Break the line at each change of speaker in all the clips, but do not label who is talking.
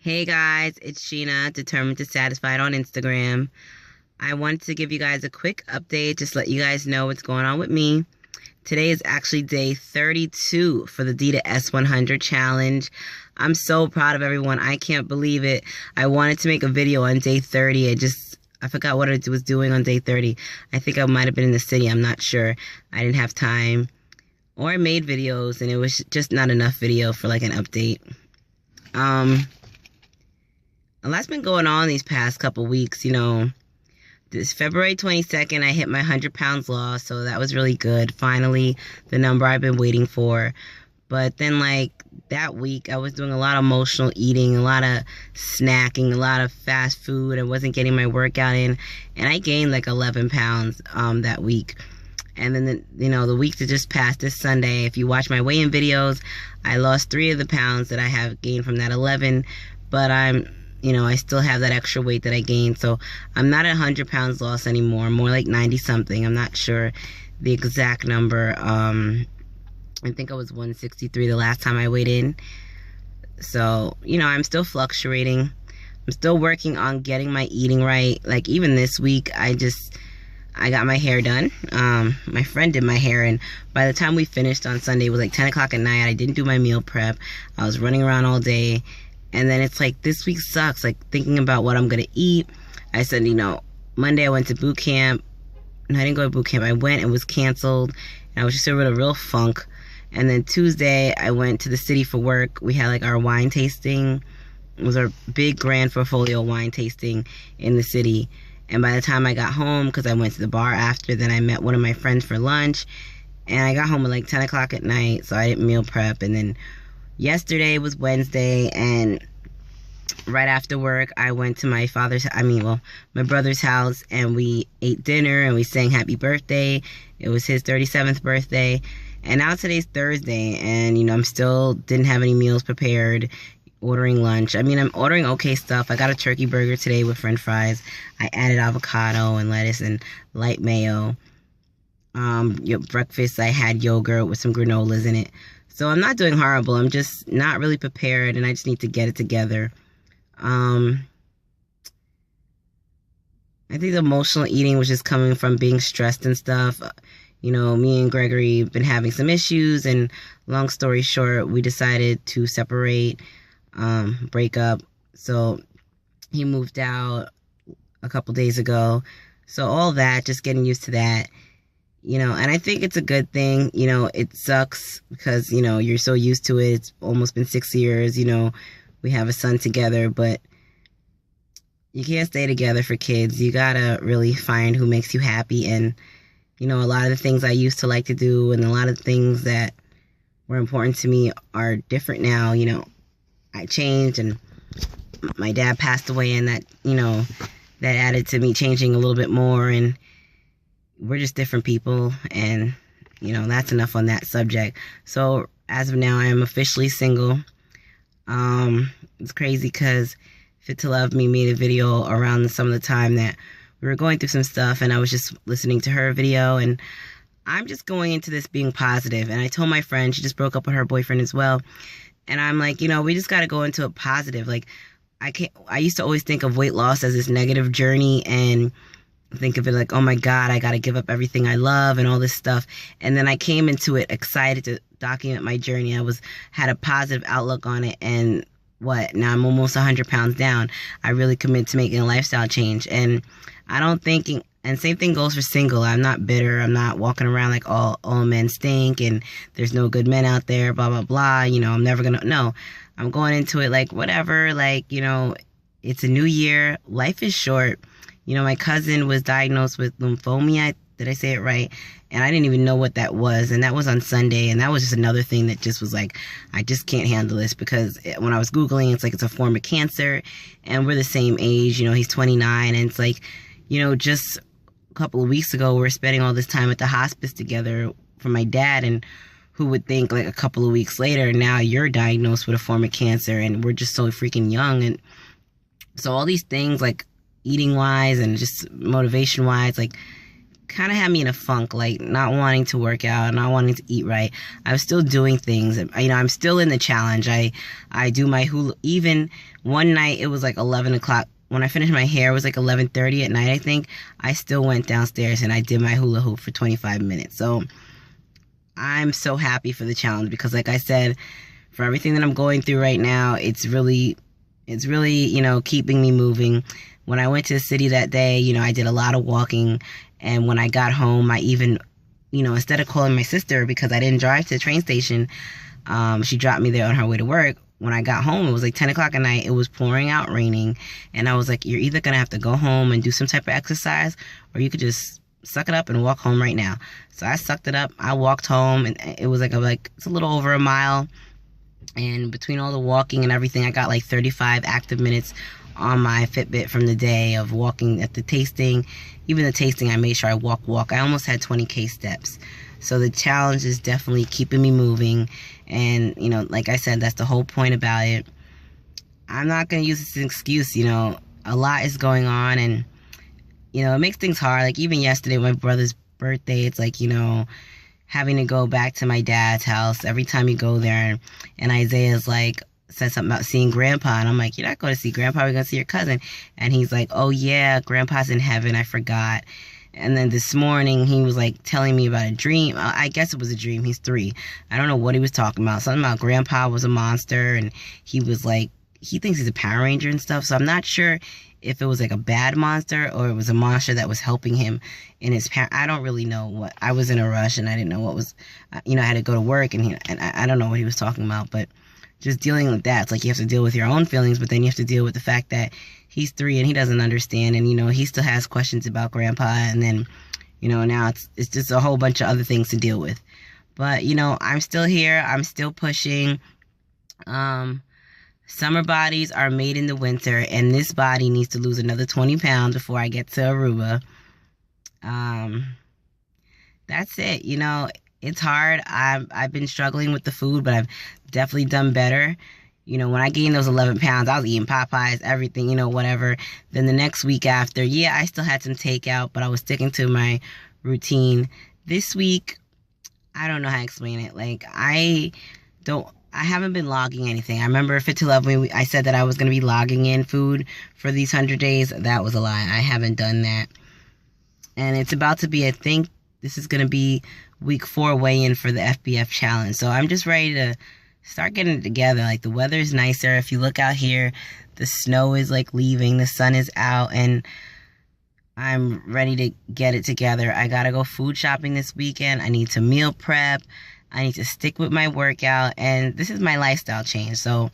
Hey guys, it's Sheena, Determined to Satisfied on Instagram. I wanted to give you guys a quick update, just let you guys know what's going on with me. Today is actually day 32 for the D to S100 challenge. I'm so proud of everyone. I can't believe it. I wanted to make a video on day 30. I forgot what I was doing on day 30. I think I might have been in the city. I'm not sure. I didn't have time. Or I made videos and it was just not enough video for like an update. A lot's been going on these past couple weeks, This February 22nd, I hit my 100 pounds loss, so that was really good. Finally, the number I've been waiting for. But then, that week, I was doing a lot of emotional eating, a lot of snacking, a lot of fast food. I wasn't getting my workout in, and I gained 11 pounds that week. And then, the week that just passed this Sunday, if you watch my weigh-in videos, I lost 3 of the pounds that I have gained from that 11, but I still have that extra weight that I gained, so I'm not at 100 pounds lost anymore. I'm more like 90 something. I'm not sure the exact number. I think I was 163 the last time I weighed in. So, I'm still fluctuating. I'm still working on getting my eating right. Like, even this week, I got my hair done. My friend did my hair, and by the time we finished on Sunday, it was 10 o'clock at night. I didn't do my meal prep. I was running around all day. And then it's this week sucks, thinking about what I'm going to eat. I said, Monday I went to boot camp. No, I didn't go to boot camp. I went and was canceled. And I was just in a real funk. And then Tuesday, I went to the city for work. We had our wine tasting. It was our big grand portfolio wine tasting in the city. And by the time I got home, because I went to the bar after, then I met one of my friends for lunch. And I got home at 10 o'clock at night, so I didn't meal prep. And then yesterday was Wednesday, and right after work, I went to my brother's house, and we ate dinner, and we sang happy birthday. It was his 37th birthday, and now today's Thursday, and, I'm still didn't have any meals prepared, ordering lunch. I'm ordering okay stuff. I got a turkey burger today with french fries. I added avocado and lettuce and light mayo. Breakfast, I had yogurt with some granolas in it. So I'm not doing horrible. I'm just not really prepared, and I just need to get it together. I think the emotional eating was just coming from being stressed and stuff. Me and Gregory have been having some issues, and long story short, we decided to separate, break up. So he moved out a couple days ago. So all that, just getting used to that. And I think it's a good thing. It sucks because, you're so used to it. It's almost been 6 years, we have a son together, but you can't stay together for kids. You gotta really find who makes you happy. And, a lot of the things I used to like to do and a lot of things that were important to me are different now. I changed, and my dad passed away, and that, that added to me changing a little bit more, and we're just different people, and that's enough on that subject. So as of now, I am officially single. It's crazy because Fit to Love Me made a video around some of the time that we were going through some stuff, and I was just listening to her video, and I'm just going into this being positive. And I told my friend, she just broke up with her boyfriend as well, and I'm like, we just got to go into it positive. I used to always think of weight loss as this negative journey, and think of it oh my God, I got to give up everything I love and all this stuff. And then I came into it excited to document my journey. I had a positive outlook on it, and now I'm almost 100 pounds down. I really commit to making a lifestyle change, and I don't think, and same thing goes for single. I'm not bitter. I'm not walking around all men stink and there's no good men out there, blah, blah, blah. I'm never gonna, no, I'm going into it whatever, it's a new year. Life is short. My cousin was diagnosed with lymphoma. Did I say it right? And I didn't even know what that was. And that was on Sunday. And that was just another thing that just was I just can't handle this, because when I was Googling, it's it's a form of cancer, and we're the same age. He's 29. And it's just a couple of weeks ago, we were spending all this time at the hospice together for my dad. And who would think a couple of weeks later, now you're diagnosed with a form of cancer, and we're just so freaking young. And so all these things, eating wise and just motivation wise, kind of had me in a funk, like not wanting to work out, not wanting to eat right. I was still doing things. I'm still in the challenge. I do my hula. Even one night, it was like 11 o'clock. When I finished my hair, it was like 11:30 at night, I think. I still went downstairs and I did my hula hoop for 25 minutes. So I'm so happy for the challenge because, like I said, for everything that I'm going through right now, it's really, keeping me moving. When I went to the city that day, I did a lot of walking. And when I got home, I even, instead of calling my sister because I didn't drive to the train station, she dropped me there on her way to work. When I got home, it was like 10 o'clock at night. It was pouring out, raining. And I was like, you're either going to have to go home and do some type of exercise, or you could just suck it up and walk home right now. So I sucked it up. I walked home, and it was like it's a little over a mile. And between all the walking and everything, I got like 35 active minutes on my Fitbit from the day of walking at the tasting. Even the tasting, I made sure I walk. I almost had 20K steps. So the challenge is definitely keeping me moving. And, like I said, that's the whole point about it. I'm not going to use this as an excuse. A lot is going on, and, it makes things hard. Like even yesterday, my brother's birthday, it's like, having to go back to my dad's house every time you go there. And Isaiah's like, said something about seeing Grandpa, and I'm like, you're not going to see Grandpa, we're going to see your cousin. And he's like, oh yeah, Grandpa's in heaven, I forgot. And then this morning he was like telling me about a dream. I guess it was a dream. He's 3. I don't know what he was talking about. Something about Grandpa was a monster, and he was like, he thinks he's a Power Ranger and stuff. So I'm not sure if it was like a bad monster or it was a monster that was helping him in his I don't really know what. I was in a rush and I didn't know what was, I had to go to work, and I don't know what he was talking about. But just dealing with that, it's like you have to deal with your own feelings, but then you have to deal with the fact that he's 3 and he doesn't understand, and he still has questions about Grandpa, and then now it's just a whole bunch of other things to deal with. But I'm still here. I'm still pushing. Summer bodies are made in the winter, and this body needs to lose another 20 pounds before I get to Aruba. That's it. It's hard. I've been struggling with the food, but I've definitely done better. When I gained those 11 pounds, I was eating Popeyes, everything, whatever. Then the next week after, I still had some takeout, but I was sticking to my routine. This week, I don't know how to explain it. Like, I haven't been logging anything. I remember Fit to Love, when I said that I was going to be logging in food for these 100 days. That was a lie. I haven't done that. And it's about to be, I think this is going to be week 4 weigh-in for the FBF challenge. So I'm just ready to start getting it together. Like, the weather is nicer. If you look out here, the snow is like leaving, the sun is out, and I'm ready to get it together. I gotta go food shopping this weekend. I need to meal prep. I need to stick with my workout, and this is my lifestyle change. So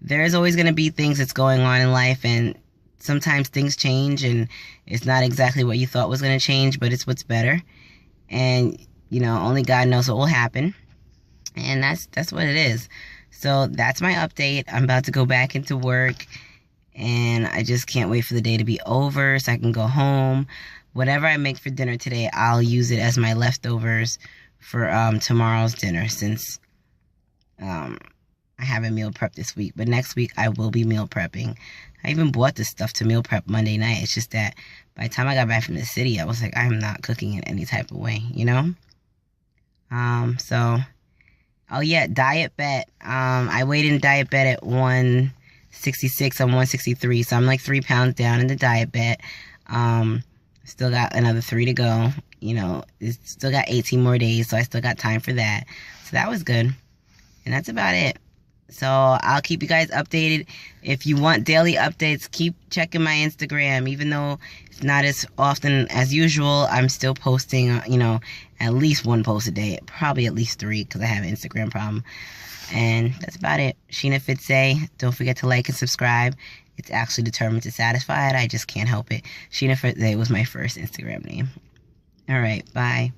there's always going to be things that's going on in life, and sometimes things change, and it's not exactly what you thought was going to change, but it's what's better. And only God knows what will happen, and that's what it is. So that's my update. I'm about to go back into work, and I just can't wait for the day to be over so I can go home. Whatever I make for dinner today, I'll use it as my leftovers for tomorrow's dinner, since I haven't meal prepped this week. But next week I will be meal prepping. I even bought this stuff to meal prep Monday night. It's just that by the time I got back from the city, I was like, I'm not cooking in any type of way, Oh yeah, diet bet. I weighed in diet bet at 166. I'm 163, so I'm like 3 pounds down in the diet bet. Still got another 3 to go. It's still got 18 more days, so I still got time for that. So that was good. And that's about it. So I'll keep you guys updated. If you want daily updates, keep checking my Instagram. Even though it's not as often as usual, I'm still posting, at least 1 post a day. Probably at least 3, because I have an Instagram problem. And that's about it. Sheena Fitze. Don't forget to like and subscribe. It's actually Determined to Satisfied. I just can't help it. Sheena Fitze was my first Instagram name. All right, bye.